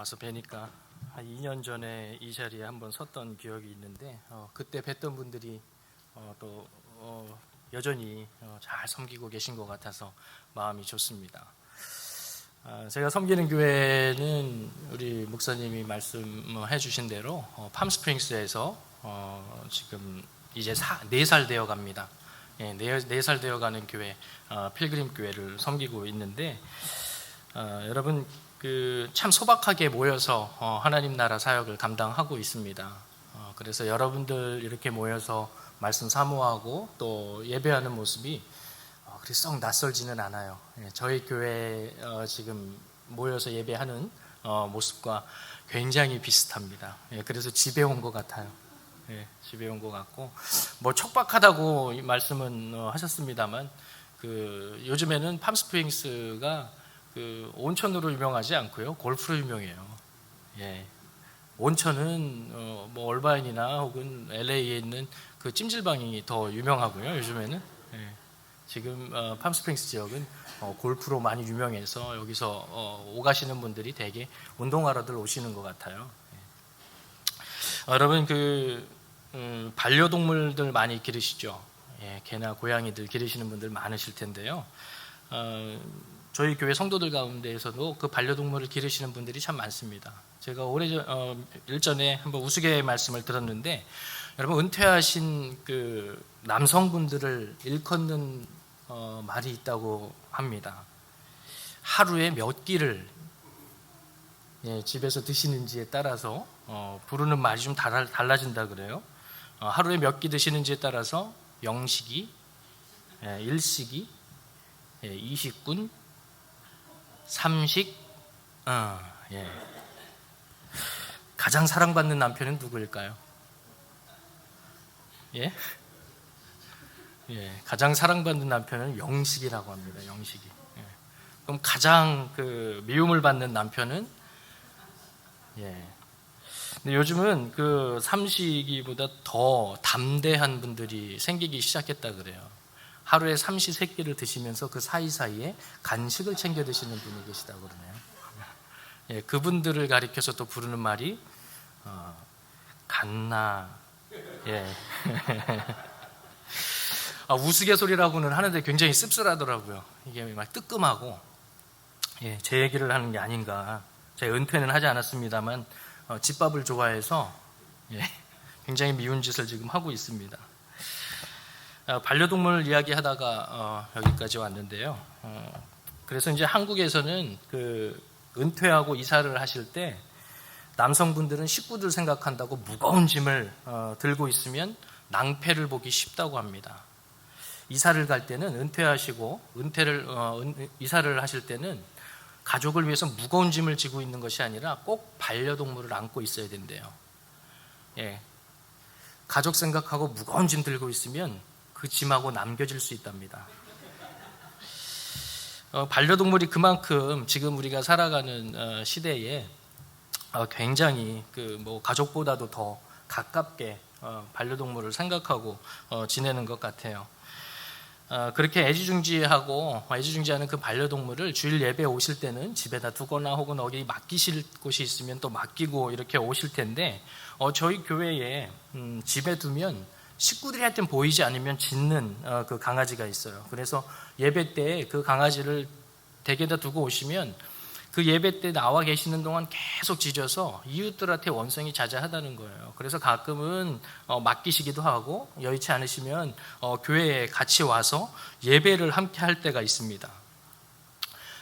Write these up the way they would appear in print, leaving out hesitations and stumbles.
와서 뵈니까 한 2년 전에 이 자리에 한번 섰던 기억이 있는데 그때 뵀던 분들이 또 여전히 잘 섬기고 계신 것 같아서 마음이 좋습니다. 제가 섬기는 교회는 우리 목사님이 말씀해 주신 대로 팜스프링스에서 지금 이제 4살 되어 갑니다. 4살 되어 가는 교회, 필그림 교회를 섬기고 있는데 여러분 참 소박하게 모여서 하나님 나라 사역을 감당하고 있습니다. 그래서 여러분들 이렇게 모여서 말씀 사모하고 또 예배하는 모습이 그리 썩 낯설지는 않아요. 저희 교회 지금 모여서 예배하는 모습과 굉장히 비슷합니다. 그래서 집에 온 것 같아요. 집에 온 것 같고 뭐 척박하다고 말씀은 하셨습니다만 요즘에는 팜스프링스가 온천으로 유명하지 않고요, 골프로 유명해요. 온천은 뭐 얼바인이나 혹은 LA에 있는 그 찜질방이 더 유명하고요. 요즘에는 지금 팜스프링스 지역은 골프로 많이 유명해서 여기서 오가시는 분들이 대개 운동하러들 오시는 것 같아요. 여러분 반려동물들 많이 기르시죠? 개나 고양이들 기르시는 분들 많으실 텐데요. 저희 교회 성도들 가운데에서도 그 반려동물을 기르시는 분들이 참 많습니다. 제가 일전에 한번 우스갯 말씀을 들었는데, 여러분 은퇴하신 그 남성분들을 일컫는 말이 있다고 합니다. 하루에 몇 끼를 집에서 드시는지에 따라서 부르는 말이 좀 달라진다 그래요. 하루에 몇 끼 드시는지에 따라서 영식이, 일식이, 이식군, 삼식, 가장 사랑받는 남편은 누구일까요? 가장 사랑받는 남편은 영식이라고 합니다. 영식이. 그럼 가장 미움을 받는 남편은 근데 요즘은 삼식이보다 더 담대한 분들이 생기기 시작했다 그래요. 하루에 삼시세끼를 드시면서 그 사이사이에 간식을 챙겨 드시는 분이 계시다고 그러네요. 그분들을 가리켜서 또 부르는 말이 갓나. 우스갯소리라고는 하는데 굉장히 씁쓸하더라고요. 이게 막 뜨끔하고 제 얘기를 하는 게 아닌가. 제가 은퇴는 하지 않았습니다만 집밥을 좋아해서 굉장히 미운 짓을 지금 하고 있습니다. 반려동물 이야기하다가 여기까지 왔는데요. 그래서 이제 한국에서는 은퇴하고 이사를 하실 때 남성분들은 식구들 생각한다고 무거운 짐을 들고 있으면 낭패를 보기 쉽다고 합니다. 이사를 갈 때는 은퇴하시고 이사를 하실 때는 가족을 위해서 무거운 짐을 지고 있는 것이 아니라 꼭 반려동물을 안고 있어야 된대요. 가족 생각하고 무거운 짐 들고 있으면 그 짐하고 남겨질 수 있답니다. 반려동물이 그만큼 지금 우리가 살아가는 시대에 굉장히 가족보다도 더 가깝게 반려동물을 생각하고 지내는 것 같아요. 그렇게 애지중지하는 그 반려동물을 주일 예배 오실 때는 집에다 두거나 혹은 어디 맡기실 곳이 있으면 또 맡기고 이렇게 오실 텐데, 저희 교회에 집에 두면 식구들한테는 보이지 않으면 짖는 그 강아지가 있어요. 그래서 예배 때 그 강아지를 댁에다 두고 오시면 그 예배 때 나와 계시는 동안 계속 짖어서 이웃들한테 원성이 자자하다는 거예요. 그래서 가끔은 맡기시기도 하고 여의치 않으시면 교회에 같이 와서 예배를 함께 할 때가 있습니다.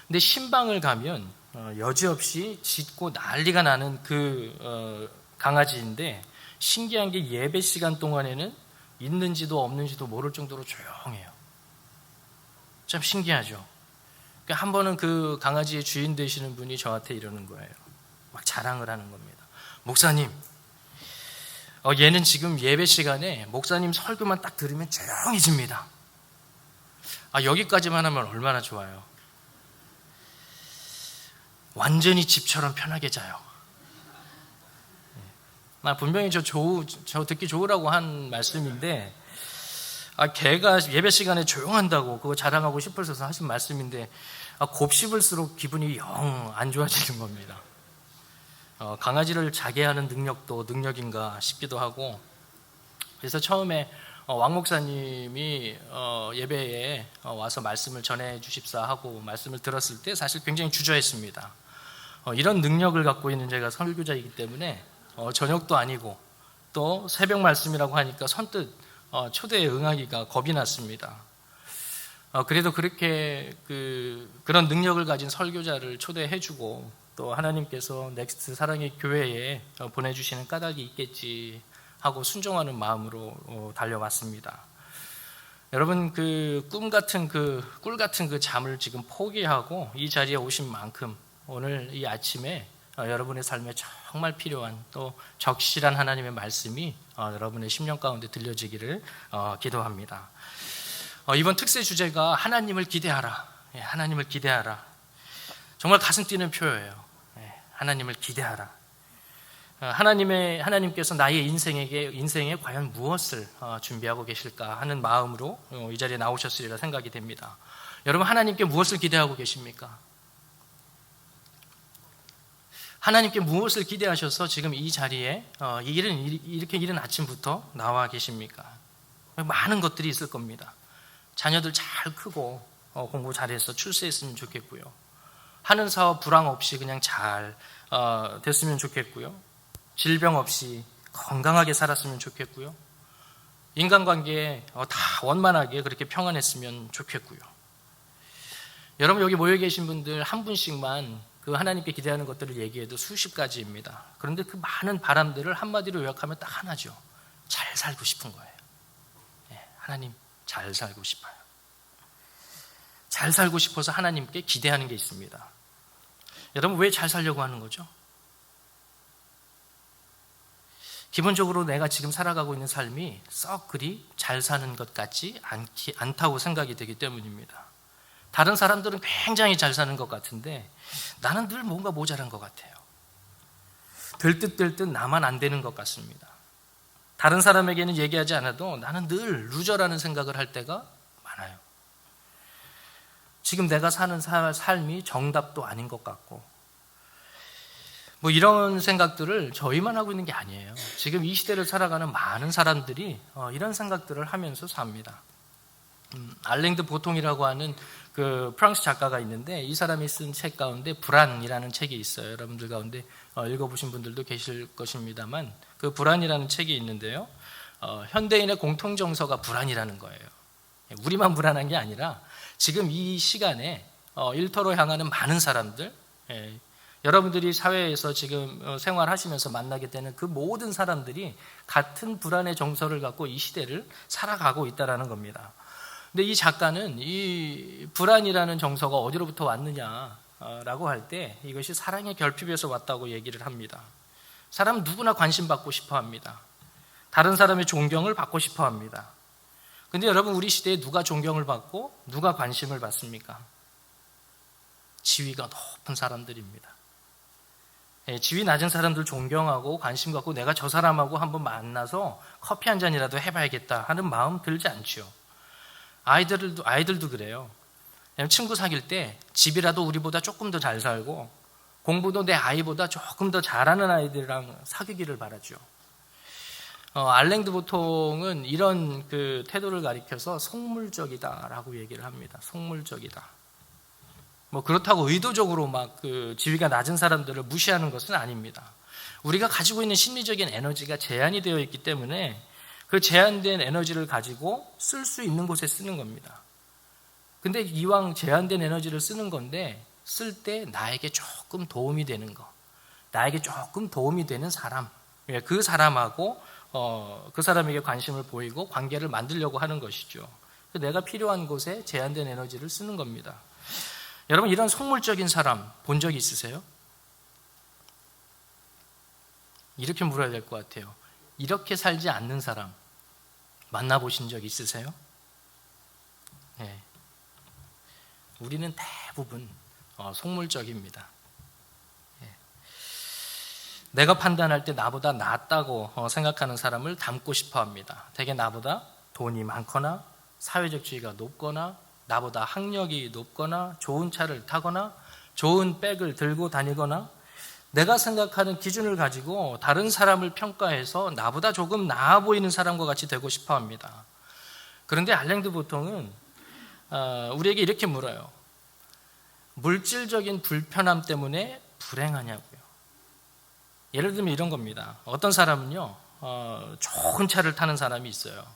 근데 신방을 가면 여지없이 짖고 난리가 나는 강아지인데, 신기한 게 예배 시간 동안에는 있는지도 없는지도 모를 정도로 조용해요. 참 신기하죠. 한 번은 그 강아지의 주인 되시는 분이 저한테 이러는 거예요. 막 자랑을 하는 겁니다. 목사님, 얘는 지금 예배 시간에 목사님 설교만 딱 들으면 조용해집니다. 여기까지만 하면 얼마나 좋아요. 완전히 집처럼 편하게 자요. 분명히 저 듣기 좋으라고 한 말씀인데, 걔가 예배 시간에 조용한다고 그거 자랑하고 싶어서 하신 말씀인데, 곱씹을수록 기분이 영 안 좋아지는 겁니다. 강아지를 자게 하는 능력도 능력인가 싶기도 하고, 그래서 처음에 왕 목사님이 예배에 와서 말씀을 전해 주십사 하고 말씀을 들었을 때 사실 굉장히 주저했습니다. 이런 능력을 갖고 있는 제가 설교자이기 때문에 저녁도 아니고 또 새벽 말씀이라고 하니까 선뜻 초대에 응하기가 겁이 났습니다. 그래도 그렇게 그런 능력을 가진 설교자를 초대해주고 또 하나님께서 넥스트 사랑의 교회에 보내주시는 까닭이 있겠지 하고 순종하는 마음으로 달려왔습니다. 여러분, 꿀 같은 그 잠을 지금 포기하고 이 자리에 오신 만큼 오늘 이 아침에 여러분의 삶에 정말 필요한 또 적실한 하나님의 말씀이 여러분의 심령 가운데 들려지기를 기도합니다. 이번 특세 주제가 하나님을 기대하라. 하나님을 기대하라. 정말 가슴 뛰는 표예요. 하나님을 기대하라. 하나님께서 나의 인생에 과연 무엇을 준비하고 계실까 하는 마음으로 이 자리에 나오셨으리라 생각이 됩니다. 여러분, 하나님께 무엇을 기대하고 계십니까? 하나님께 무엇을 기대하셔서 지금 이 자리에 이렇게 이른 아침부터 나와 계십니까? 많은 것들이 있을 겁니다. 자녀들 잘 크고 공부 잘해서 출세했으면 좋겠고요. 하는 사업 불황 없이 그냥 잘 됐으면 좋겠고요. 질병 없이 건강하게 살았으면 좋겠고요. 인간관계에 다 원만하게 그렇게 평안했으면 좋겠고요. 여러분, 여기 모여 계신 분들 한 분씩만 그 하나님께 기대하는 것들을 얘기해도 수십 가지입니다. 그런데 그 많은 바람들을 한마디로 요약하면 딱 하나죠. 잘 살고 싶은 거예요. 하나님, 잘 살고 싶어요. 잘 살고 싶어서 하나님께 기대하는 게 있습니다. 여러분, 왜 잘 살려고 하는 거죠? 기본적으로 내가 지금 살아가고 있는 삶이 썩 그리 잘 사는 것 같지 않다고 생각이 되기 때문입니다. 다른 사람들은 굉장히 잘 사는 것 같은데 나는 늘 뭔가 모자란 것 같아요. 될 듯 나만 안 되는 것 같습니다. 다른 사람에게는 얘기하지 않아도 나는 늘 루저라는 생각을 할 때가 많아요. 지금 내가 사는 삶이 정답도 아닌 것 같고, 이런 생각들을 저희만 하고 있는 게 아니에요. 지금 이 시대를 살아가는 많은 사람들이 이런 생각들을 하면서 삽니다. 알랭드 보통이라고 하는 그 프랑스 작가가 있는데 이 사람이 쓴 책 가운데 불안이라는 책이 있어요. 여러분들 가운데 읽어보신 분들도 계실 것입니다만 그 불안이라는 책이 있는데요. 현대인의 공통정서가 불안이라는 거예요. 우리만 불안한 게 아니라 지금 이 시간에 일터로 향하는 많은 사람들, 여러분들이 사회에서 지금 생활하시면서 만나게 되는 그 모든 사람들이 같은 불안의 정서를 갖고 이 시대를 살아가고 있다는 겁니다. 근데 이 작가는 이 불안이라는 정서가 어디로부터 왔느냐라고 할 때 이것이 사랑의 결핍에서 왔다고 얘기를 합니다. 사람은 누구나 관심받고 싶어 합니다. 다른 사람의 존경을 받고 싶어 합니다. 근데 여러분, 우리 시대에 누가 존경을 받고 누가 관심을 받습니까? 지위가 높은 사람들입니다. 지위 낮은 사람들 존경하고 관심 갖고 내가 저 사람하고 한번 만나서 커피 한 잔이라도 해봐야겠다 하는 마음 들지 않죠. 아이들도 그래요. 친구 사귈 때 집이라도 우리보다 조금 더 잘 살고 공부도 내 아이보다 조금 더 잘하는 아이들이랑 사귀기를 바라죠. 알랭드 보통은 이런 그 태도를 가리켜서 속물적이다라고 얘기를 합니다. 속물적이다. 그렇다고 의도적으로 막 그 지위가 낮은 사람들을 무시하는 것은 아닙니다. 우리가 가지고 있는 심리적인 에너지가 제한이 되어 있기 때문에 그 제한된 에너지를 가지고 쓸 수 있는 곳에 쓰는 겁니다. 근데 이왕 제한된 에너지를 쓰는 건데 쓸 때 나에게 조금 도움이 되는 거, 나에게 조금 도움이 되는 사람, 그 사람하고 그 사람에게 관심을 보이고 관계를 만들려고 하는 것이죠. 내가 필요한 곳에 제한된 에너지를 쓰는 겁니다. 여러분, 이런 속물적인 사람 본 적 있으세요? 이렇게 물어야 될 것 같아요. 이렇게 살지 않는 사람 만나보신 적 있으세요? 네. 우리는 대부분 속물적입니다. 네. 내가 판단할 때 나보다 낫다고 생각하는 사람을 닮고 싶어 합니다. 대개 나보다 돈이 많거나 사회적 지위가 높거나 나보다 학력이 높거나 좋은 차를 타거나 좋은 백을 들고 다니거나 내가 생각하는 기준을 가지고 다른 사람을 평가해서 나보다 조금 나아 보이는 사람과 같이 되고 싶어 합니다. 그런데 알랭드 보통은 우리에게 이렇게 물어요. 물질적인 불편함 때문에 불행하냐고요. 예를 들면 이런 겁니다. 어떤 사람은요, 좋은 차를 타는 사람이 있어요.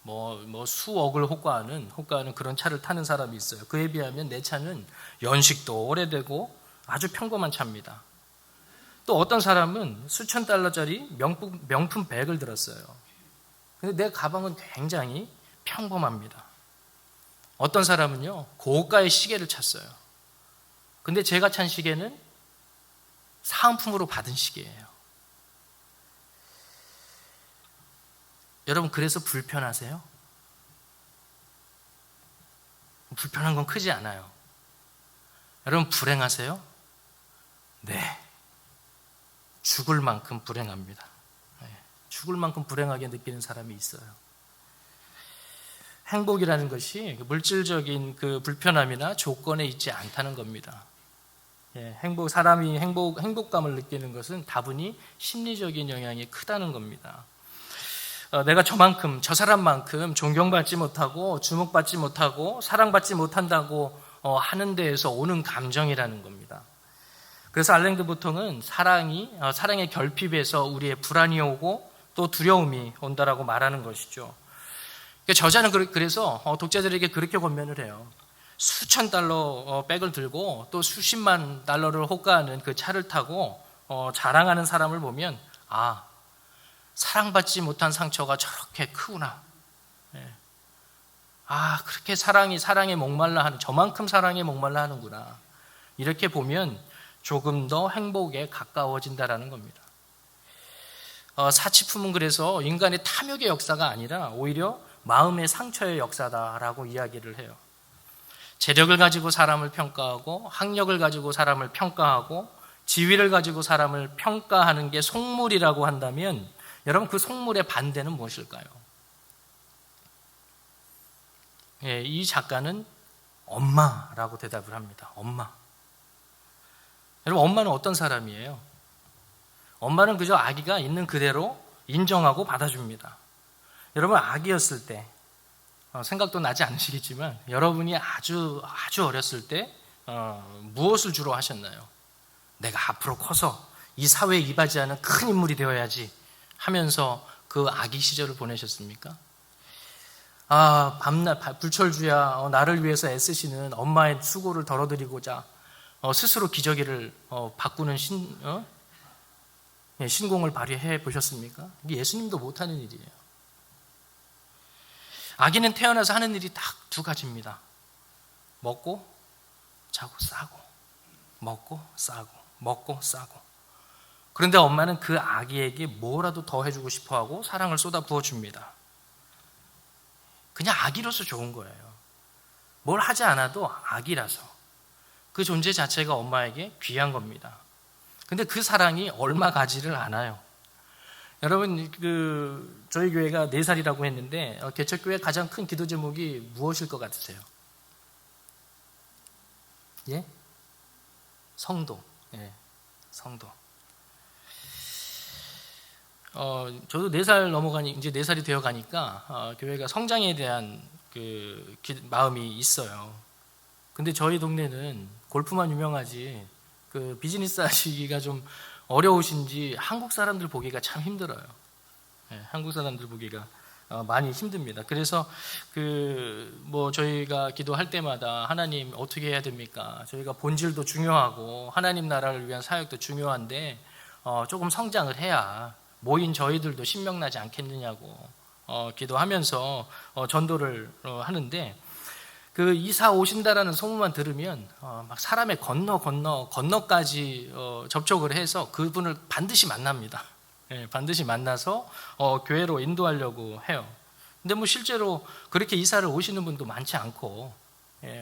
뭐 수억을 호가하는 그런 차를 타는 사람이 있어요. 그에 비하면 내 차는 연식도 오래되고 아주 평범한 차입니다. 또 어떤 사람은 수천 달러짜리 명품 백을 들었어요. 근데 내 가방은 굉장히 평범합니다. 어떤 사람은요, 고가의 시계를 찼어요. 근데 제가 찬 시계는 사은품으로 받은 시계예요. 여러분, 그래서 불편하세요? 불편한 건 크지 않아요. 여러분, 불행하세요? 네. 죽을 만큼 불행합니다. 죽을 만큼 불행하게 느끼는 사람이 있어요. 행복이라는 것이 물질적인 그 불편함이나 조건에 있지 않다는 겁니다. 사람이 행복감을 느끼는 것은 다분히 심리적인 영향이 크다는 겁니다. 내가 저 사람만큼 존경받지 못하고 주목받지 못하고 사랑받지 못한다고 하는 데에서 오는 감정이라는 겁니다. 그래서 알랭드 보통은 사랑의 결핍에서 우리의 불안이 오고 또 두려움이 온다라고 말하는 것이죠. 저자는 그래서 독자들에게 그렇게 권면을 해요. 수천 달러 백을 들고 또 수십만 달러를 호가하는 그 차를 타고 자랑하는 사람을 보면 사랑받지 못한 상처가 저렇게 크구나. 그렇게 사랑에 목말라 하는, 저만큼 사랑에 목말라 하는구나. 이렇게 보면 조금 더 행복에 가까워진다라는 겁니다. 사치품은 그래서 인간의 탐욕의 역사가 아니라 오히려 마음의 상처의 역사다라고 이야기를 해요. 재력을 가지고 사람을 평가하고 학력을 가지고 사람을 평가하고 지위를 가지고 사람을 평가하는 게 속물이라고 한다면 여러분, 그 속물의 반대는 무엇일까요? 이 작가는 엄마라고 대답을 합니다. 엄마. 여러분, 엄마는 어떤 사람이에요? 엄마는 그저 아기가 있는 그대로 인정하고 받아줍니다. 여러분, 아기였을 때 생각도 나지 않으시겠지만 여러분이 아주 어렸을 때 무엇을 주로 하셨나요? 내가 앞으로 커서 이 사회에 이바지하는 큰 인물이 되어야지 하면서 그 아기 시절을 보내셨습니까? 밤낮 불철주야 나를 위해서 애쓰시는 엄마의 수고를 덜어드리고자 스스로 기저귀를 바꾸는 신공을 발휘해 보셨습니까? 이게 예수님도 못하는 일이에요. 아기는 태어나서 하는 일이 딱 두 가지입니다. 먹고 자고 싸고, 먹고 싸고, 먹고 싸고. 그런데 엄마는 그 아기에게 뭐라도 더 해주고 싶어하고 사랑을 쏟아 부어줍니다. 그냥 아기로서 좋은 거예요. 뭘 하지 않아도 아기라서. 그 존재 자체가 엄마에게 귀한 겁니다. 근데 그 사랑이 얼마 가지를 않아요. 여러분, 저희 교회가 4살이라고 했는데 개척교회 가장 큰 기도 제목이 무엇일 것 같으세요? 예? 성도. 성도. 저도 4살 이제 4살이 되어 가니까 교회가 성장에 대한 마음이 있어요. 근데 저희 동네는 골프만 유명하지 비즈니스 하시기가 좀 어려우신지 한국 사람들 보기가 참 힘들어요. 한국 사람들 보기가 많이 힘듭니다. 그래서 저희가 기도할 때마다 하나님 어떻게 해야 됩니까? 저희가 본질도 중요하고 하나님 나라를 위한 사역도 중요한데 조금 성장을 해야 모인 저희들도 신명나지 않겠느냐고 기도하면서 전도를 하는데 이사 오신다라는 소문만 들으면 막 사람의 건너까지 접촉을 해서 그분을 반드시 만납니다. 반드시 만나서 교회로 인도하려고 해요. 근데 실제로 그렇게 이사를 오시는 분도 많지 않고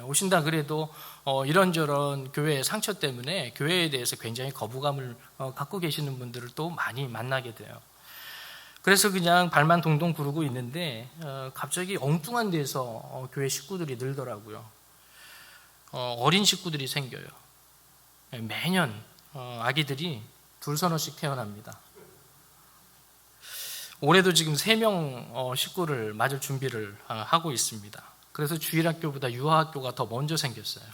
오신다 그래도 이런저런 교회의 상처 때문에 교회에 대해서 굉장히 거부감을 갖고 계시는 분들을 또 많이 만나게 돼요. 그래서 그냥 발만 동동 구르고 있는데 갑자기 엉뚱한 데서 교회 식구들이 늘더라고요. 어린 식구들이 생겨요. 매년 아기들이 둘서너씩 태어납니다. 올해도 지금 3명 식구를 맞을 준비를 하고 있습니다. 그래서 주일학교보다 유아학교가 더 먼저 생겼어요.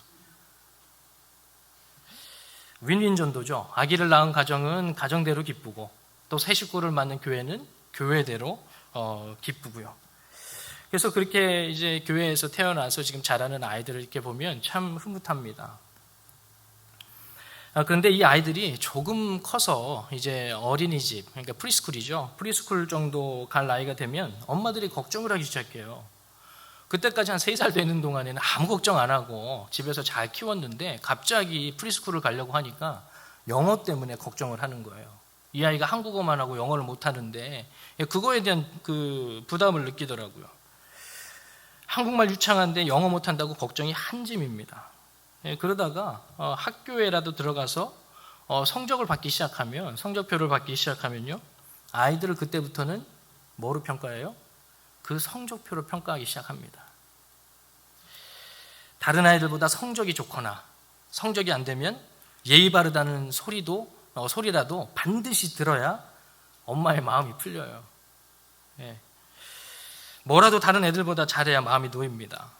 윈윈 전도죠. 아기를 낳은 가정은 가정대로 기쁘고 또 새 식구를 맞는 교회는 교회대로 기쁘고요. 그래서 그렇게 이제 교회에서 태어나서 지금 자라는 아이들을 이렇게 보면 참 흐뭇합니다. 그런데 이 아이들이 조금 커서 이제 어린이집, 그러니까 프리스쿨이죠. 프리스쿨 정도 갈 나이가 되면 엄마들이 걱정을 하기 시작해요. 그때까지 한 3살 되는 동안에는 아무 걱정 안 하고 집에서 잘 키웠는데 갑자기 프리스쿨을 가려고 하니까 영어 때문에 걱정을 하는 거예요. 이 아이가 한국어만 하고 영어를 못 하는데 그거에 대한 그 부담을 느끼더라고요. 한국말 유창한데 영어 못 한다고 걱정이 한짐입니다. 그러다가 학교에라도 들어가서 성적을 받기 시작하면, 성적표를 받기 시작하면요, 아이들을 그때부터는 뭐로 평가해요? 그 성적표로 평가하기 시작합니다. 다른 아이들보다 성적이 좋거나 성적이 안 되면 예의 바르다는 소리라도 반드시 들어야 엄마의 마음이 풀려요. 뭐라도 다른 애들보다 잘해야 마음이 놓입니다.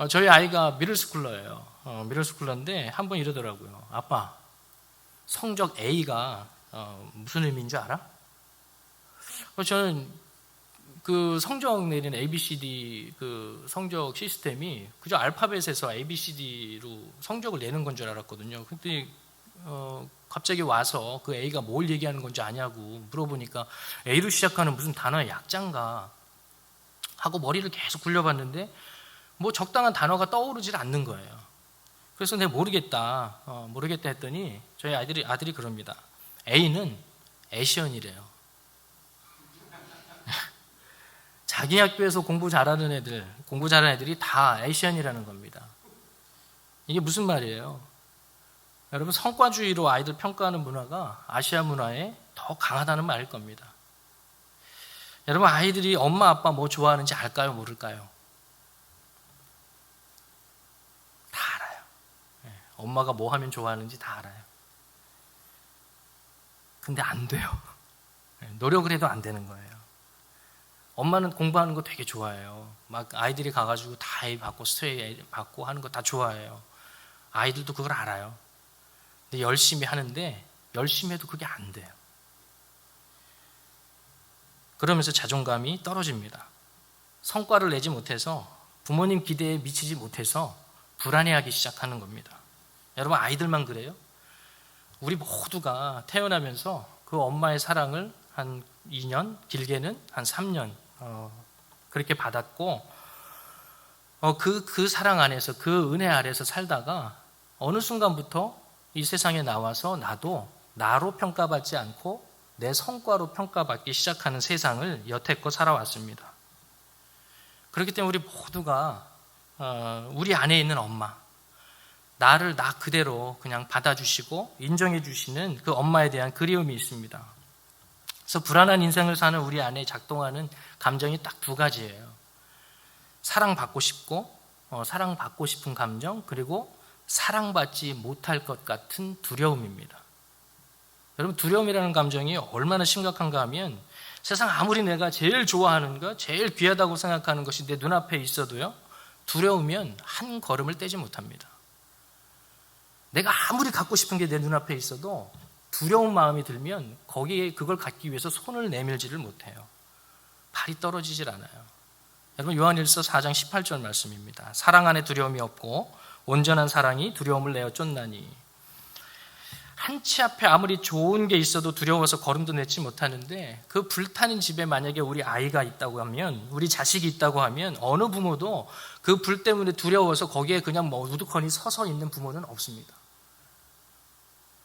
저희 아이가 미들스쿨러예요. 미들스쿨러인데 한 번 이러더라고요. 아빠, 성적 A가 무슨 의미인 줄 알아? 저는 그 성적 내리는 ABCD 그 성적 시스템이 그저 알파벳에서 ABCD로 성적을 내는 건 줄 알았거든요. 근데 갑자기 와서 그 A가 뭘 얘기하는 건지 아냐고 물어보니까 A로 시작하는 무슨 단어의 약자인가 하고 머리를 계속 굴려봤는데 뭐 적당한 단어가 떠오르질 않는 거예요. 그래서 내가 모르겠다 했더니 저희 아들이 그럽니다. A는 애시언이래요. 자기 학교에서 공부 잘하는 애들이 다 애시언이라는 겁니다. 이게 무슨 말이에요? 여러분, 성과주의로 아이들 평가하는 문화가 아시아 문화에 더 강하다는 말일 겁니다. 여러분, 아이들이 엄마 아빠 뭐 좋아하는지 알까요? 모를까요? 다 알아요. 엄마가 뭐 하면 좋아하는지 다 알아요. 근데 안 돼요. 노력을 해도 안 되는 거예요. 엄마는 공부하는 거 되게 좋아해요. 막 아이들이 가가지고 다 A 받고 스트레이 A 받고 하는 거 다 좋아해요. 아이들도 그걸 알아요. 근데 열심히 하는데 열심히 해도 그게 안 돼요. 그러면서 자존감이 떨어집니다. 성과를 내지 못해서 부모님 기대에 미치지 못해서 불안해하기 시작하는 겁니다. 여러분, 아이들만 그래요? 우리 모두가 태어나면서 그 엄마의 사랑을 한 2년, 길게는 한 3년 그렇게 받았고 그 사랑 안에서, 그 은혜 아래서 살다가 어느 순간부터 이 세상에 나와서 나도 나로 평가받지 않고 내 성과로 평가받기 시작하는 세상을 여태껏 살아왔습니다. 그렇기 때문에 우리 모두가 우리 안에 있는 엄마, 나를 나 그대로 그냥 받아주시고 인정해 주시는 그 엄마에 대한 그리움이 있습니다. 그래서 불안한 인생을 사는 우리 안에 작동하는 감정이 딱 2가지예요. 사랑받고 싶고 사랑받고 싶은 감정, 그리고 사랑받지 못할 것 같은 두려움입니다. 여러분, 두려움이라는 감정이 얼마나 심각한가 하면 세상 아무리 내가 제일 좋아하는 것, 제일 귀하다고 생각하는 것이 내 눈앞에 있어도요, 두려우면 한 걸음을 떼지 못합니다. 내가 아무리 갖고 싶은 게 내 눈앞에 있어도 두려운 마음이 들면 거기에 그걸 갖기 위해서 손을 내밀지를 못해요. 발이 떨어지질 않아요. 여러분, 요한일서 4장 18절 말씀입니다. 사랑 안에 두려움이 없고 온전한 사랑이 두려움을 내어 쫓나니. 한치 앞에 아무리 좋은 게 있어도 두려워서 걸음도 내지 못하는데 그 불타는 집에 만약에 우리 아이가 있다고 하면, 우리 자식이 있다고 하면 어느 부모도 그 불 때문에 두려워서 거기에 그냥 우두커니 서서 있는 부모는 없습니다.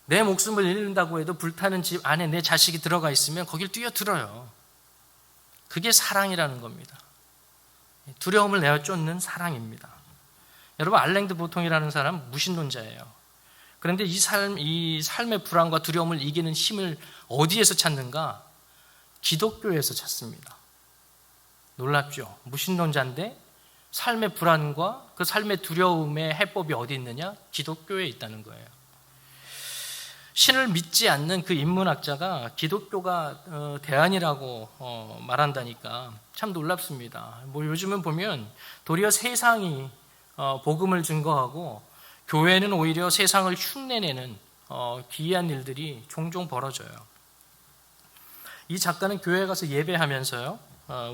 내 목숨을 잃는다고 해도 불타는 집 안에 내 자식이 들어가 있으면 거길 뛰어들어요. 그게 사랑이라는 겁니다. 두려움을 내어 쫓는 사랑입니다. 여러분, 알랭드 보통이라는 사람 무신론자예요. 그런데 이 삶의 불안과 두려움을 이기는 힘을 어디에서 찾는가? 기독교에서 찾습니다. 놀랍죠? 무신론자인데 삶의 불안과 그 삶의 두려움의 해법이 어디 있느냐? 기독교에 있다는 거예요. 신을 믿지 않는 그 인문학자가 기독교가 대안이라고 말한다니까 참 놀랍습니다. 뭐 요즘은 보면 도리어 세상이 복음을 증거하고 교회는 오히려 세상을 흉내내는 기이한 일들이 종종 벌어져요. 이 작가는 교회에 가서 예배하면서요,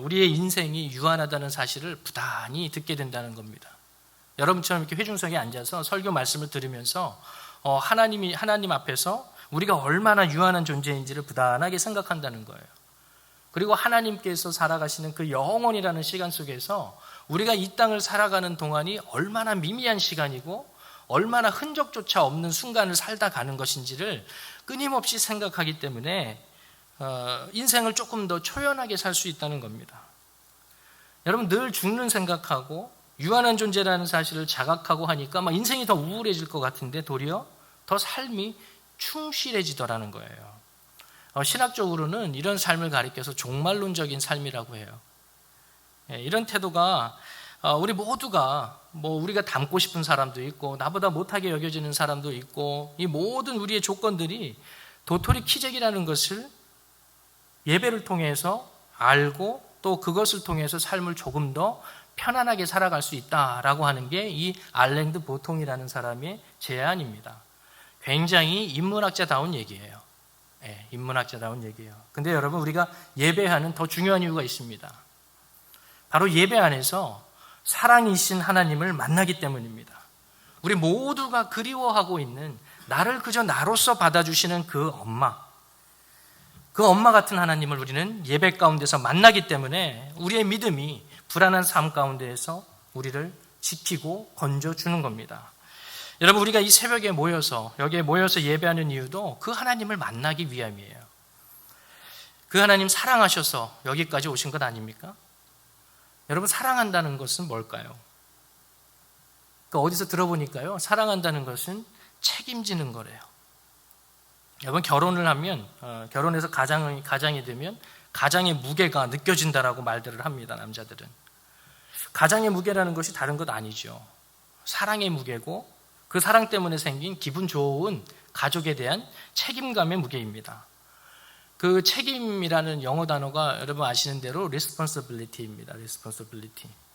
우리의 인생이 유한하다는 사실을 부단히 듣게 된다는 겁니다. 여러분처럼 이렇게 회중석에 앉아서 설교 말씀을 들으면서 하나님 앞에서 우리가 얼마나 유한한 존재인지를 부단하게 생각한다는 거예요. 그리고 하나님께서 살아가시는 그 영원이라는 시간 속에서 우리가 이 땅을 살아가는 동안이 얼마나 미미한 시간이고 얼마나 흔적조차 없는 순간을 살다 가는 것인지를 끊임없이 생각하기 때문에 인생을 조금 더 초연하게 살 수 있다는 겁니다. 여러분, 늘 죽는 생각하고 유한한 존재라는 사실을 자각하고 하니까 막 인생이 더 우울해질 것 같은데 도리어 더 삶이 충실해지더라는 거예요. 신학적으로는 이런 삶을 가리켜서 종말론적인 삶이라고 해요. 이런 태도가 우리 모두가 우리가 닮고 싶은 사람도 있고 나보다 못하게 여겨지는 사람도 있고 이 모든 우리의 조건들이 도토리 키재기라는 것을 예배를 통해서 알고 또 그것을 통해서 삶을 조금 더 편안하게 살아갈 수 있다라고 하는 게 이 알랭드 보통이라는 사람의 제안입니다. 굉장히 인문학자다운 얘기예요. 인문학자다운 얘기예요. 근데 여러분, 우리가 예배하는 더 중요한 이유가 있습니다. 바로 예배 안에서 사랑이신 하나님을 만나기 때문입니다. 우리 모두가 그리워하고 있는 나를 그저 나로서 받아주시는 그 엄마 같은 하나님을 우리는 예배 가운데서 만나기 때문에 우리의 믿음이 불안한 삶 가운데에서 우리를 지키고 건져주는 겁니다. 여러분, 우리가 이 새벽에 여기에 모여서 예배하는 이유도 그 하나님을 만나기 위함이에요. 그 하나님 사랑하셔서 여기까지 오신 것 아닙니까? 여러분, 사랑한다는 것은 뭘까요? 어디서 들어보니까요, 사랑한다는 것은 책임지는 거래요. 여러분, 결혼을 하면 결혼해서 가장이 되면 가장의 무게가 느껴진다라고 말들을 합니다. 남자들은. 가장의 무게라는 것이 다른 것 아니죠. 사랑의 무게고 그 사랑 때문에 생긴 기분 좋은 가족에 대한 책임감의 무게입니다. 그 책임이라는 영어 단어가 여러분 아시는 대로 responsibility입니다.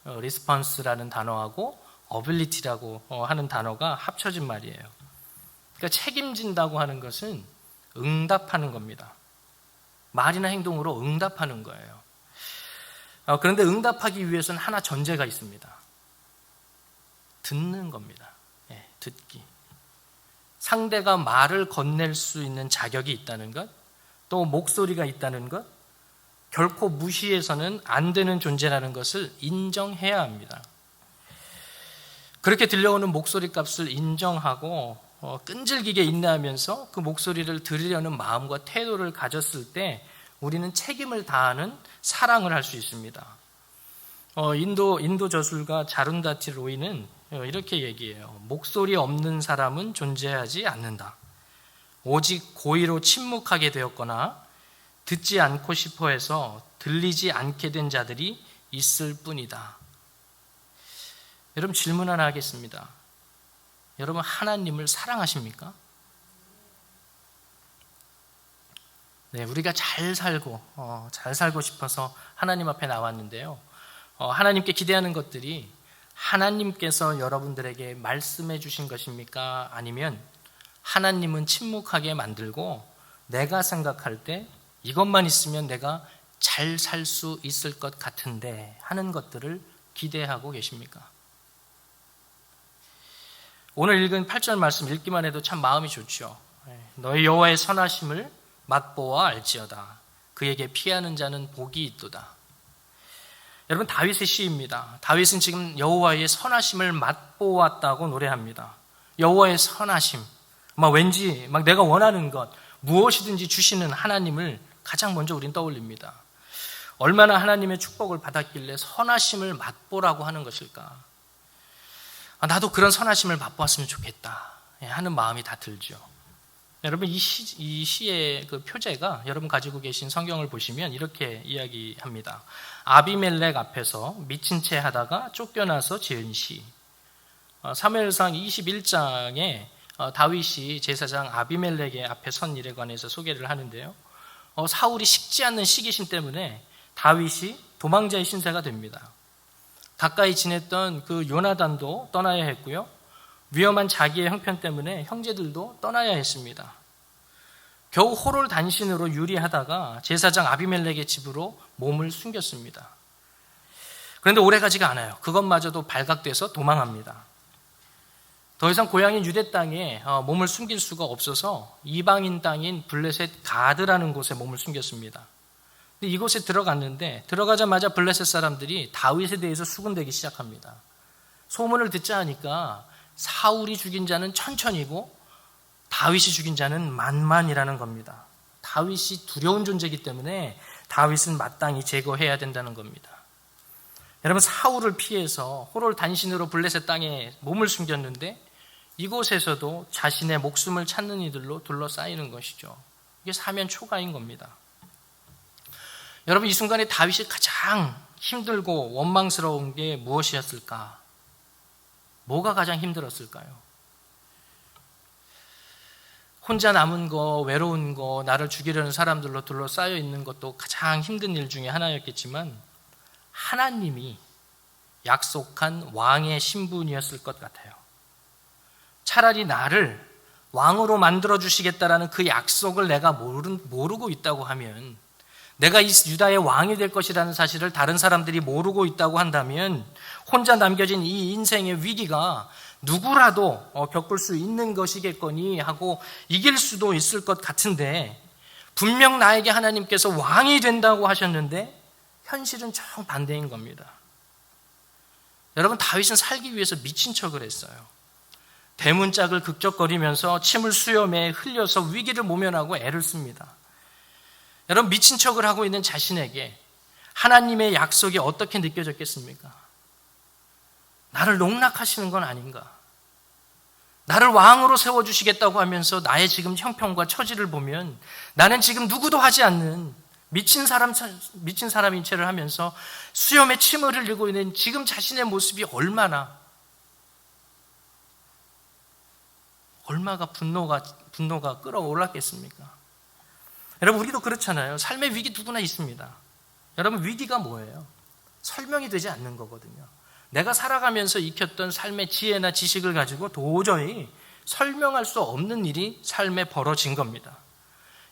response라는 단어하고 ability라고 하는 단어가 합쳐진 말이에요. 그러니까 책임진다고 하는 것은 응답하는 겁니다. 말이나 행동으로 응답하는 거예요. 그런데 응답하기 위해서는 하나 전제가 있습니다. 듣는 겁니다. 듣기. 상대가 말을 건넬 수 있는 자격이 있다는 것, 또 목소리가 있다는 것, 결코 무시해서는 안 되는 존재라는 것을 인정해야 합니다. 그렇게 들려오는 목소리 값을 인정하고 끈질기게 인내하면서 그 목소리를 들으려는 마음과 태도를 가졌을 때 우리는 책임을 다하는 사랑을 할 수 있습니다. 인도 저술가 자룬다티 로이는 이렇게 얘기해요. 목소리 없는 사람은 존재하지 않는다. 오직 고의로 침묵하게 되었거나 듣지 않고 싶어 해서 들리지 않게 된 자들이 있을 뿐이다. 여러분, 질문 하나 하겠습니다. 여러분, 하나님을 사랑하십니까? 네, 우리가 잘 살고 싶어서 하나님 앞에 나왔는데요. 하나님께 기대하는 것들이 하나님께서 여러분들에게 말씀해 주신 것입니까? 아니면 하나님은 침묵하게 만들고 내가 생각할 때 이것만 있으면 내가 잘 살 수 있을 것 같은데 하는 것들을 기대하고 계십니까? 오늘 읽은 8절 말씀 읽기만 해도 참 마음이 좋죠. 너희 여호와의 선하심을 맛보아 알지어다. 그에게 피하는 자는 복이 있도다. 여러분, 다윗의 시입니다. 다윗은 지금 여호와의 선하심을 맛보았다고 노래합니다. 여호와의 선하심, 왠지 내가 원하는 것 무엇이든지 주시는 하나님을 가장 먼저 우린 떠올립니다. 얼마나 하나님의 축복을 받았길래 선하심을 맛보라고 하는 것일까? 나도 그런 선하심을 맛보았으면 좋겠다 하는 마음이 다 들죠. 여러분, 이 시의 그 표제가 여러분 가지고 계신 성경을 보시면 이렇게 이야기합니다. 아비멜렉 앞에서 미친 채 하다가 쫓겨나서 지은 시. 사무엘상 21장에 다윗이 제사장 아비멜렉의 앞에 선 일에 관해서 소개를 하는데요. 사울이 식지 않는 시기심 때문에 다윗이 도망자의 신세가 됩니다. 가까이 지냈던 그 요나단도 떠나야 했고요. 위험한 자기의 형편 때문에 형제들도 떠나야 했습니다. 겨우 호롤 단신으로 유리하다가 제사장 아비멜렉의 집으로 몸을 숨겼습니다. 그런데 오래가지가 않아요. 그것마저도 발각돼서 도망합니다. 더 이상 고향인 유대 땅에 몸을 숨길 수가 없어서 이방인 땅인 블레셋 가드라는 곳에 몸을 숨겼습니다. 근데 이곳에 들어갔는데 들어가자마자 블레셋 사람들이 다윗에 대해서 수군대기 시작합니다. 소문을 듣자 하니까 사울이 죽인 자는 천천이고 다윗이 죽인 자는 만만이라는 겁니다. 다윗이 두려운 존재이기 때문에 다윗은 마땅히 제거해야 된다는 겁니다. 여러분, 사울을 피해서 호롤 단신으로 블레셋 땅에 몸을 숨겼는데 이곳에서도 자신의 목숨을 찾는 이들로 둘러싸이는 것이죠. 이게 사면 초가인 겁니다. 여러분, 이 순간에 다윗이 가장 힘들고 원망스러운 게 무엇이었을까? 뭐가 가장 힘들었을까요? 혼자 남은 거, 외로운 거, 나를 죽이려는 사람들로 둘러싸여 있는 것도 가장 힘든 일 중에 하나였겠지만 하나님이 약속한 왕의 신분이었을 것 같아요. 차라리 나를 왕으로 만들어 주시겠다라는 그 약속을 내가 모르고 있다고 하면, 내가 이 유다의 왕이 될 것이라는 사실을 다른 사람들이 모르고 있다고 한다면 혼자 남겨진 이 인생의 위기가 누구라도 겪을 수 있는 것이겠거니 하고 이길 수도 있을 것 같은데, 분명 나에게 하나님께서 왕이 된다고 하셨는데 현실은 정반대인 겁니다. 여러분, 다윗은 살기 위해서 미친 척을 했어요. 대문짝을 극적거리면서 침을 수염에 흘려서 위기를 모면하고 애를 씁니다. 여러분, 미친 척을 하고 있는 자신에게 하나님의 약속이 어떻게 느껴졌겠습니까? 나를 농락하시는 건 아닌가? 나를 왕으로 세워주시겠다고 하면서 나의 지금 형편과 처지를 보면 나는 지금 누구도 하지 않는 미친 사람인 채를 하면서 수염에 침을 흘리고 있는 지금 자신의 모습이 얼마가 분노가 끌어올랐겠습니까? 여러분, 우리도 그렇잖아요. 삶의 위기 누구나 있습니다. 여러분, 위기가 뭐예요? 설명이 되지 않는 거거든요. 내가 살아가면서 익혔던 삶의 지혜나 지식을 가지고 도저히 설명할 수 없는 일이 삶에 벌어진 겁니다.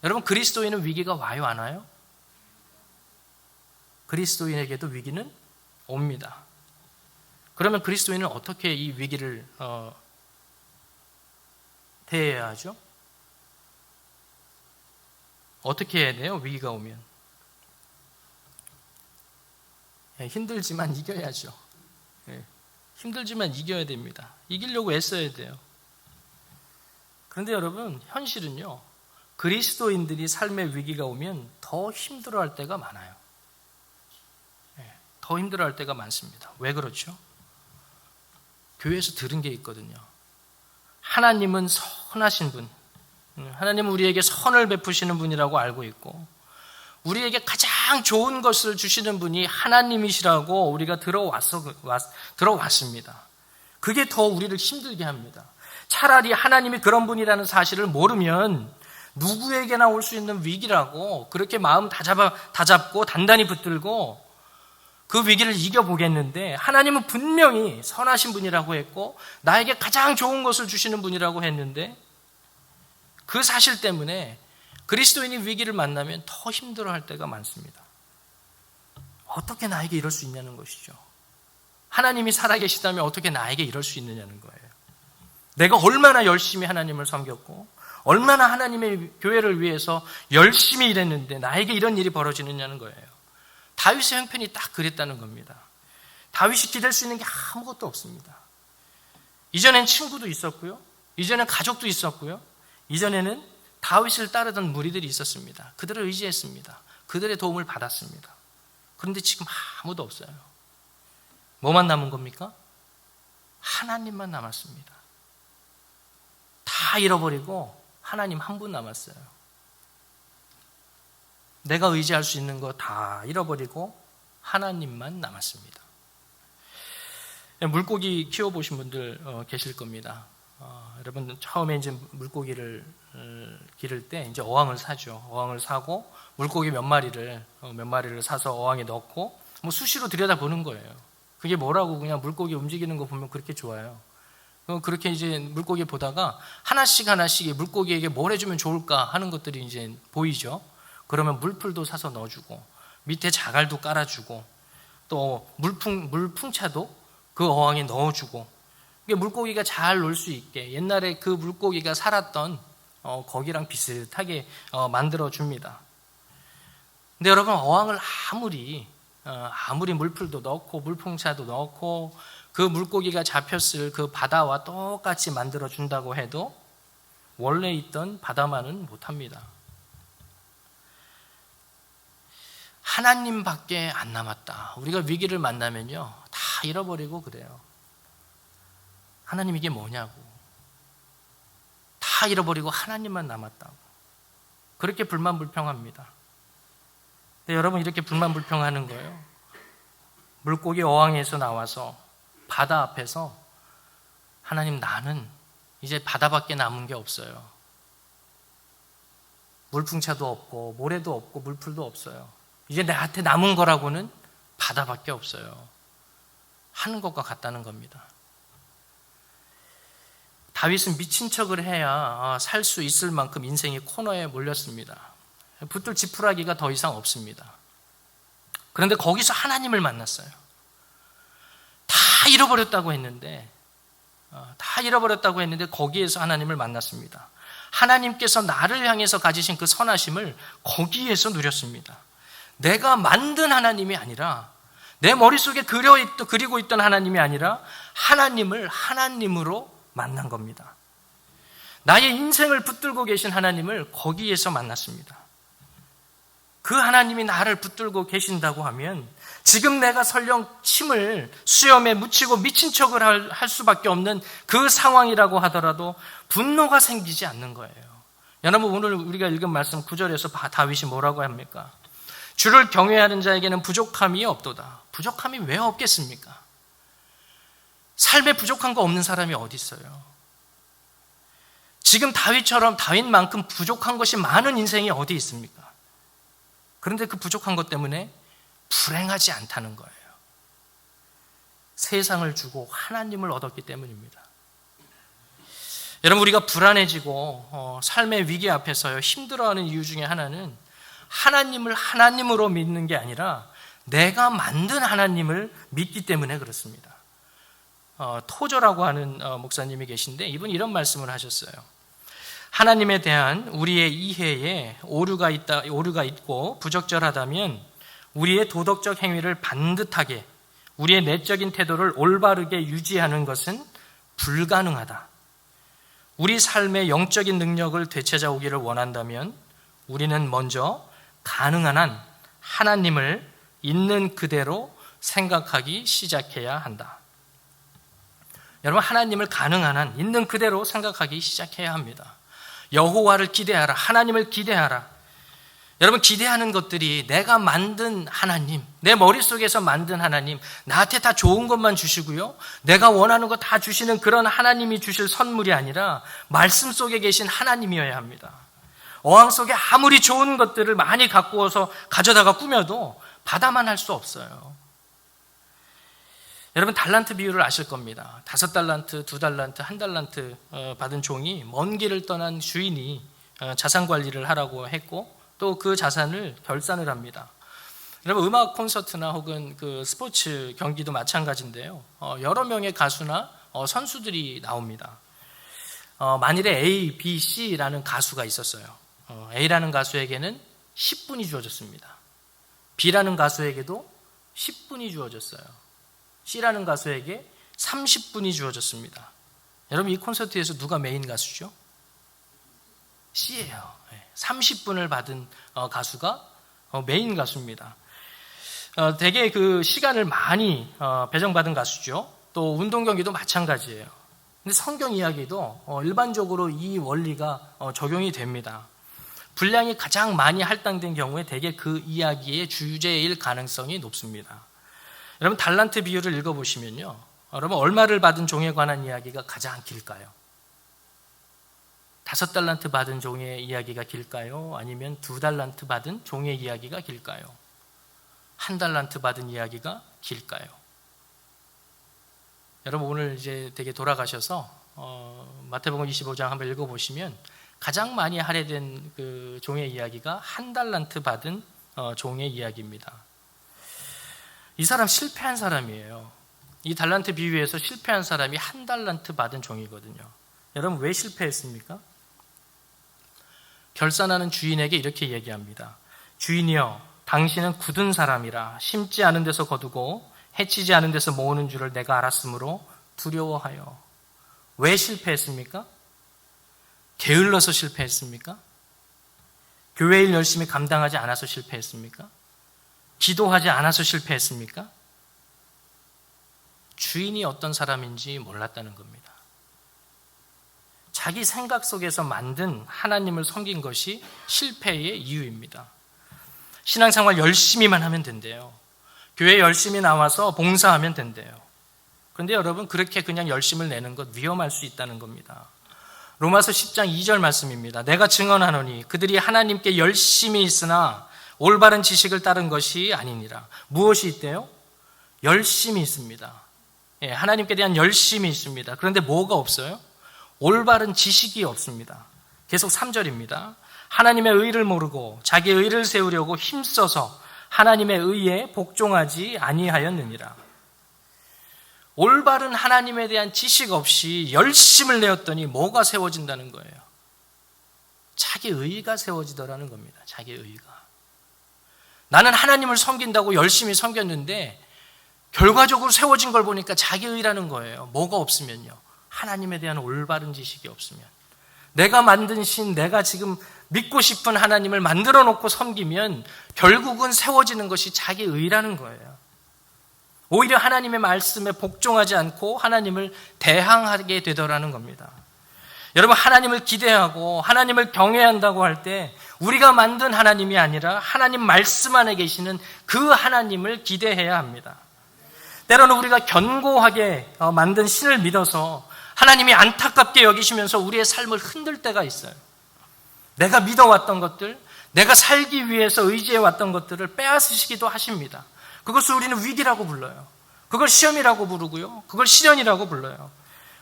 여러분, 그리스도인은 위기가 와요, 안 와요? 그리스도인에게도 위기는 옵니다. 그러면 그리스도인은 어떻게 이 위기를 대해야 하죠? 어떻게 해야 돼요? 위기가 오면 힘들지만 이겨야죠. 힘들지만 이겨야 됩니다. 이기려고 애써야 돼요. 그런데 여러분, 현실은요, 그리스도인들이 삶의 위기가 오면 더 힘들어할 때가 많아요. 더 힘들어할 때가 많습니다. 왜 그렇죠? 교회에서 들은 게 있거든요. 하나님은 선하신 분, 하나님은 우리에게 선을 베푸시는 분이라고 알고 있고, 우리에게 가장 좋은 것을 주시는 분이 하나님이시라고 우리가 들어왔습니다. 그게 더 우리를 힘들게 합니다. 차라리 하나님이 그런 분이라는 사실을 모르면 누구에게나 올 수 있는 위기라고 그렇게 마음 다잡고 단단히 붙들고 그 위기를 이겨보겠는데, 하나님은 분명히 선하신 분이라고 했고 나에게 가장 좋은 것을 주시는 분이라고 했는데, 그 사실 때문에 그리스도인이 위기를 만나면 더 힘들어할 때가 많습니다. 어떻게 나에게 이럴 수 있냐는 것이죠. 하나님이 살아계시다면 어떻게 나에게 이럴 수 있느냐는 거예요. 내가 얼마나 열심히 하나님을 섬겼고 얼마나 하나님의 교회를 위해서 열심히 일했는데 나에게 이런 일이 벌어지느냐는 거예요. 다윗의 형편이 딱 그랬다는 겁니다. 다윗이 기댈 수 있는 게 아무것도 없습니다. 이전엔 친구도 있었고요, 이전엔 가족도 있었고요, 이전에는 다윗을 따르던 무리들이 있었습니다. 그들을 의지했습니다. 그들의 도움을 받았습니다. 그런데 지금 아무도 없어요. 뭐만 남은 겁니까? 하나님만 남았습니다. 다 잃어버리고 하나님 한 분 남았어요. 내가 의지할 수 있는 거 다 잃어버리고 하나님만 남았습니다. 물고기 키워보신 분들 계실 겁니다. 여러분 처음에 이제 물고기를 기를 때 이제 어항을 사죠. 어항을 사고 물고기 몇 마리를 사서 어항에 넣고 뭐 수시로 들여다보는 거예요. 그게 뭐라고 그냥 물고기 움직이는 거 보면 그렇게 좋아요. 그렇게 이제 물고기 보다가 하나씩 물고기에게 뭘 해주면 좋을까 하는 것들이 이제 보이죠. 그러면 물풀도 사서 넣어주고 밑에 자갈도 깔아주고 또 물풍차도 그 어항에 넣어주고 물고기가 잘 놀 수 있게 옛날에 그 물고기가 살았던 거기랑 비슷하게 만들어줍니다. 근데 여러분 어항을 아무리 물풀도 넣고 물풍차도 넣고 그 물고기가 잡혔을 그 바다와 똑같이 만들어준다고 해도 원래 있던 바다만은 못합니다. 하나님밖에 안 남았다. 우리가 위기를 만나면요 다 잃어버리고 그래요. 하나님 이게 뭐냐고. 다 잃어버리고 하나님만 남았다고. 그렇게 불만불평합니다. 근데 여러분 이렇게 불만불평하는 거예요. 물고기 어항에서 나와서 바다 앞에서 하나님 나는 이제 바다밖에 남은 게 없어요. 물풍차도 없고 모래도 없고 물풀도 없어요. 이제 나한테 남은 거라고는 바다밖에 없어요. 하는 것과 같다는 겁니다. 다윗은 미친 척을 해야 살 수 있을 만큼 인생이 코너에 몰렸습니다. 붙들 지푸라기가 더 이상 없습니다. 그런데 거기서 하나님을 만났어요. 다 잃어버렸다고 했는데 거기에서 하나님을 만났습니다. 하나님께서 나를 향해서 가지신 그 선하심을 거기에서 누렸습니다. 내가 만든 하나님이 아니라 내 머릿속에 그리고 있던 하나님이 아니라 하나님을 하나님으로 만난 겁니다. 나의 인생을 붙들고 계신 하나님을 거기에서 만났습니다. 그 하나님이 나를 붙들고 계신다고 하면 지금 내가 설령 침을 수염에 묻히고 미친 척을 할 수밖에 없는 그 상황이라고 하더라도 분노가 생기지 않는 거예요. 여러분 오늘 우리가 읽은 말씀 9절에서 다윗이 뭐라고 합니까? 주를 경외하는 자에게는 부족함이 없도다. 부족함이 왜 없겠습니까? 삶에 부족한 거 없는 사람이 어디 있어요? 지금 다윗만큼 부족한 것이 많은 인생이 어디 있습니까? 그런데 그 부족한 것 때문에 불행하지 않다는 거예요. 세상을 주고 하나님을 얻었기 때문입니다. 여러분 우리가 불안해지고 삶의 위기 앞에서 힘들어하는 이유 중에 하나는 하나님을 하나님으로 믿는 게 아니라 내가 만든 하나님을 믿기 때문에 그렇습니다. 토저라고 하는 목사님이 계신데 이분이 이런 말씀을 하셨어요. 하나님에 대한 우리의 이해에 오류가 있고 부적절하다면 우리의 도덕적 행위를 반듯하게 우리의 내적인 태도를 올바르게 유지하는 것은 불가능하다. 우리 삶의 영적인 능력을 되찾아오기를 원한다면 우리는 먼저 가능한 한 하나님을 있는 그대로 생각하기 시작해야 한다. 여러분 하나님을 가능한 한 있는 그대로 생각하기 시작해야 합니다. 여호와를 기대하라. 하나님을 기대하라. 여러분 기대하는 것들이 내가 만든 하나님, 내 머릿속에서 만든 하나님, 나한테 다 좋은 것만 주시고요, 내가 원하는 거 다 주시는 그런 하나님이 주실 선물이 아니라 말씀 속에 계신 하나님이어야 합니다. 어항 속에 아무리 좋은 것들을 많이 가져다가 꾸며도 바다만 할 수 없어요. 여러분 달란트 비유를 아실 겁니다. 5달란트, 2달란트, 1달란트 받은 종이 먼 길을 떠난 주인이 자산 관리를 하라고 했고 또 그 자산을 결산을 합니다. 여러분 음악 콘서트나 혹은 그 스포츠 경기도 마찬가지인데요. 여러 명의 가수나 선수들이 나옵니다. 만일에 A, B, C라는 가수가 있었어요. A라는 가수에게는 10분이 주어졌습니다. B라는 가수에게도 10분이 주어졌어요. C라는 가수에게 30분이 주어졌습니다. 여러분 이 콘서트에서 누가 메인 가수죠? C예요. 30분을 받은 가수가 메인 가수입니다. 되게 그 시간을 많이 배정받은 가수죠. 또 운동 경기도 마찬가지예요. 근데 성경 이야기도 일반적으로 이 원리가 적용이 됩니다. 분량이 가장 많이 할당된 경우에 대개 그 이야기의 주제일 가능성이 높습니다. 여러분 달란트 비유를 읽어보시면요, 여러분 얼마를 받은 종에 관한 이야기가 가장 길까요? 5달란트 받은 종의 이야기가 길까요? 아니면 2달란트 받은 종의 이야기가 길까요? 1달란트 받은 이야기가 길까요? 여러분 오늘 이제 되게 돌아가셔서 마태복음 25장 한번 읽어보시면 가장 많이 할애된 그 종의 이야기가 1달란트 받은 종의 이야기입니다. 이 사람 실패한 사람이에요. 이 달란트 비유에서 실패한 사람이 1달란트 받은 종이거든요. 여러분 왜 실패했습니까? 결산하는 주인에게 이렇게 얘기합니다. 주인이여, 당신은 굳은 사람이라 심지 않은 데서 거두고 해치지 않은 데서 모으는 줄을 내가 알았으므로 두려워하여. 왜 실패했습니까? 게을러서 실패했습니까? 교회 일 열심히 감당하지 않아서 실패했습니까? 기도하지 않아서 실패했습니까? 주인이 어떤 사람인지 몰랐다는 겁니다. 자기 생각 속에서 만든 하나님을 섬긴 것이 실패의 이유입니다. 신앙생활 열심히만 하면 된대요. 교회 열심히 나와서 봉사하면 된대요. 그런데 여러분 그렇게 그냥 열심을 내는 것 위험할 수 있다는 겁니다. 로마서 10장 2절 말씀입니다. 내가 증언하노니 그들이 하나님께 열심히 있으나 올바른 지식을 따른 것이 아니니라. 무엇이 있대요? 열심히 있습니다. 하나님께 대한 열심이 있습니다. 그런데 뭐가 없어요? 올바른 지식이 없습니다. 계속 3절입니다. 하나님의 의를 모르고 자기의 의를 세우려고 힘써서 하나님의 의에 복종하지 아니하였느니라. 올바른 하나님에 대한 지식 없이 열심을 내었더니 뭐가 세워진다는 거예요? 자기 의가 세워지더라는 겁니다. 자기 의가. 나는 하나님을 섬긴다고 열심히 섬겼는데 결과적으로 세워진 걸 보니까 자기 의라는 거예요. 뭐가 없으면요? 하나님에 대한 올바른 지식이 없으면. 내가 만든 신, 내가 지금 믿고 싶은 하나님을 만들어 놓고 섬기면 결국은 세워지는 것이 자기 의라는 거예요. 오히려 하나님의 말씀에 복종하지 않고 하나님을 대항하게 되더라는 겁니다. 여러분 하나님을 기대하고 하나님을 경외한다고 할 때 우리가 만든 하나님이 아니라 하나님 말씀 안에 계시는 그 하나님을 기대해야 합니다. 때로는 우리가 견고하게 만든 신을 믿어서 하나님이 안타깝게 여기시면서 우리의 삶을 흔들 때가 있어요. 내가 믿어왔던 것들, 내가 살기 위해서 의지해왔던 것들을 빼앗으시기도 하십니다. 그것을 우리는 위기라고 불러요. 그걸 시험이라고 부르고요. 그걸 시련이라고 불러요.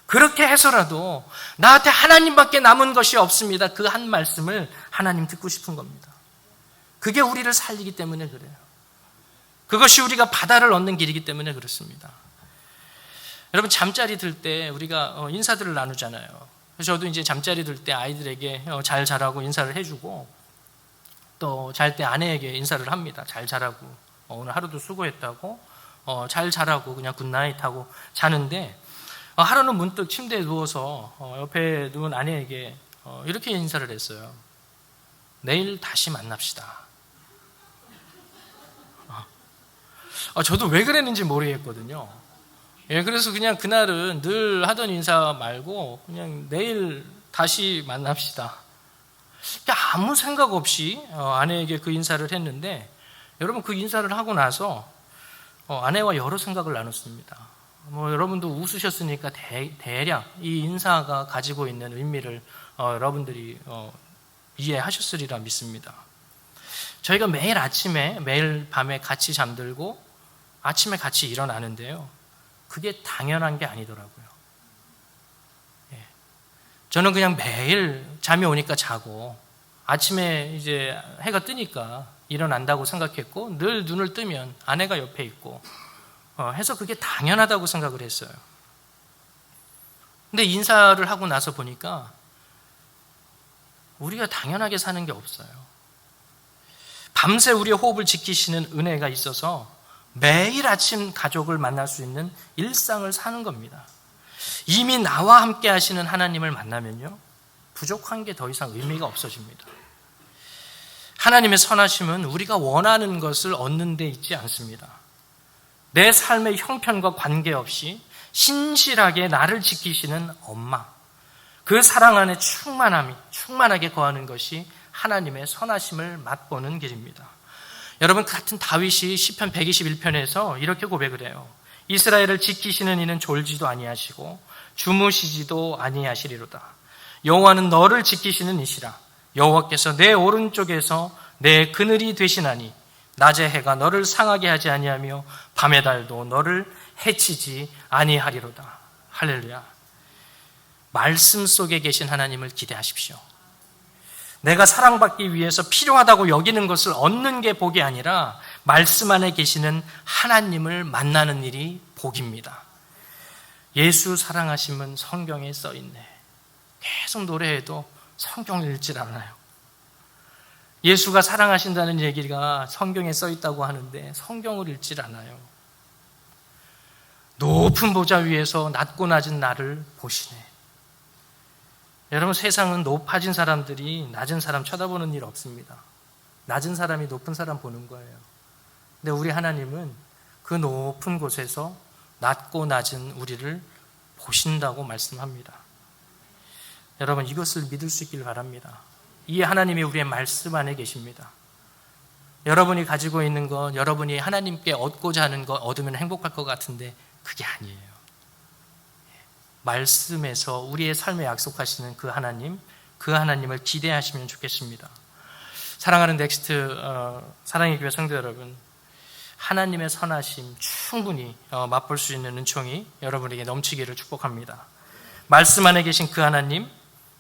그렇게 해서라도 나한테 하나님밖에 남은 것이 없습니다. 그 한 말씀을 하나님 듣고 싶은 겁니다. 그게 우리를 살리기 때문에 그래요. 그것이 우리가 바다를 얻는 길이기 때문에 그렇습니다. 여러분 잠자리 들 때 우리가 인사들을 나누잖아요. 그래서 저도 이제 잠자리 들 때 아이들에게 잘 자라고 인사를 해주고 또 잘 때 아내에게 인사를 합니다. 잘 자라고 오늘 하루도 수고했다고 잘 자라고 그냥 굿나잇 하고 자는데 하루는 문득 침대에 누워서 옆에 누운 아내에게 이렇게 인사를 했어요. 내일 다시 만납시다. 저도 왜 그랬는지 모르겠거든요. 그래서 그냥 그날은 늘 하던 인사 말고 그냥 내일 다시 만납시다. 아무 생각 없이 아내에게 그 인사를 했는데 여러분 그 인사를 하고 나서 아내와 여러 생각을 나눴습니다. 여러분도 웃으셨으니까 대략 이 인사가 가지고 있는 의미를 여러분들이 이해하셨으리라 믿습니다. 저희가 매일 아침에 매일 밤에 같이 잠들고 아침에 같이 일어나는데요. 그게 당연한 게 아니더라고요. 저는 그냥 매일 잠이 오니까 자고 아침에 이제 해가 뜨니까 일어난다고 생각했고 늘 눈을 뜨면 아내가 옆에 있고 해서 그게 당연하다고 생각을 했어요. 근데 인사를 하고 나서 보니까 우리가 당연하게 사는 게 없어요. 밤새 우리의 호흡을 지키시는 은혜가 있어서 매일 아침 가족을 만날 수 있는 일상을 사는 겁니다. 이미 나와 함께 하시는 하나님을 만나면요 부족한 게 더 이상 의미가 없어집니다. 하나님의 선하심은 우리가 원하는 것을 얻는 데 있지 않습니다. 내 삶의 형편과 관계없이 신실하게 나를 지키시는 엄마, 그 사랑 안에 충만하게 거하는 것이 하나님의 선하심을 맛보는 길입니다. 여러분 같은 다윗이 시편 121편에서 이렇게 고백을 해요. 이스라엘을 지키시는 이는 졸지도 아니하시고 주무시지도 아니하시리로다. 여호와는 너를 지키시는 이시라. 여호와께서 내 오른쪽에서 내 그늘이 되시나니 낮의 해가 너를 상하게 하지 아니하며 밤의 달도 너를 해치지 아니하리로다. 할렐루야. 말씀 속에 계신 하나님을 기대하십시오. 내가 사랑받기 위해서 필요하다고 여기는 것을 얻는 게 복이 아니라 말씀 안에 계시는 하나님을 만나는 일이 복입니다. 예수 사랑하심은 성경에 써있네. 계속 노래해도 성경을 읽질 않아요. 예수가 사랑하신다는 얘기가 성경에 써있다고 하는데 성경을 읽질 않아요. 높은 보좌 위에서 낮고 낮은 나를 보시네. 여러분, 세상은 높아진 사람들이 낮은 사람 쳐다보는 일 없습니다. 낮은 사람이 높은 사람 보는 거예요. 근데 우리 하나님은 그 높은 곳에서 낮고 낮은 우리를 보신다고 말씀합니다. 여러분, 이것을 믿을 수 있길 바랍니다. 이 하나님이 우리의 말씀 안에 계십니다. 여러분이 가지고 있는 것, 여러분이 하나님께 얻고자 하는 것 얻으면 행복할 것 같은데 그게 아니에요. 말씀에서 우리의 삶에 약속하시는 그 하나님을 기대하시면 좋겠습니다. 사랑하는 넥스트 사랑의 교회 성도 여러분, 하나님의 선하심 충분히 맛볼 수 있는 은총이 여러분에게 넘치기를 축복합니다. 말씀 안에 계신 그 하나님,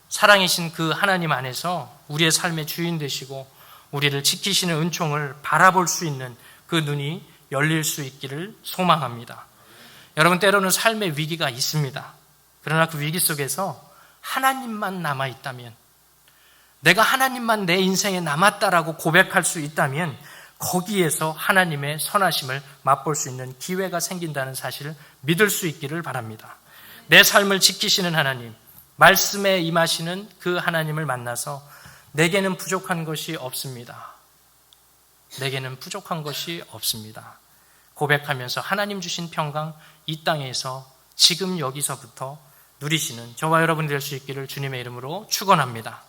사랑이신 그 하나님 안에서 우리의 삶의 주인 되시고 우리를 지키시는 은총을 바라볼 수 있는 그 눈이 열릴 수 있기를 소망합니다. 여러분, 때로는 삶의 위기가 있습니다. 그러나 그 위기 속에서 하나님만 남아있다면, 내가 하나님만 내 인생에 남았다라고 고백할 수 있다면 거기에서 하나님의 선하심을 맛볼 수 있는 기회가 생긴다는 사실을 믿을 수 있기를 바랍니다. 내 삶을 지키시는 하나님, 말씀에 임하시는 그 하나님을 만나서 내게는 부족한 것이 없습니다. 내게는 부족한 것이 없습니다. 고백하면서 하나님 주신 평강 이 땅에서 지금 여기서부터 누리시는 저와 여러분이 될 수 있기를 주님의 이름으로 축원합니다.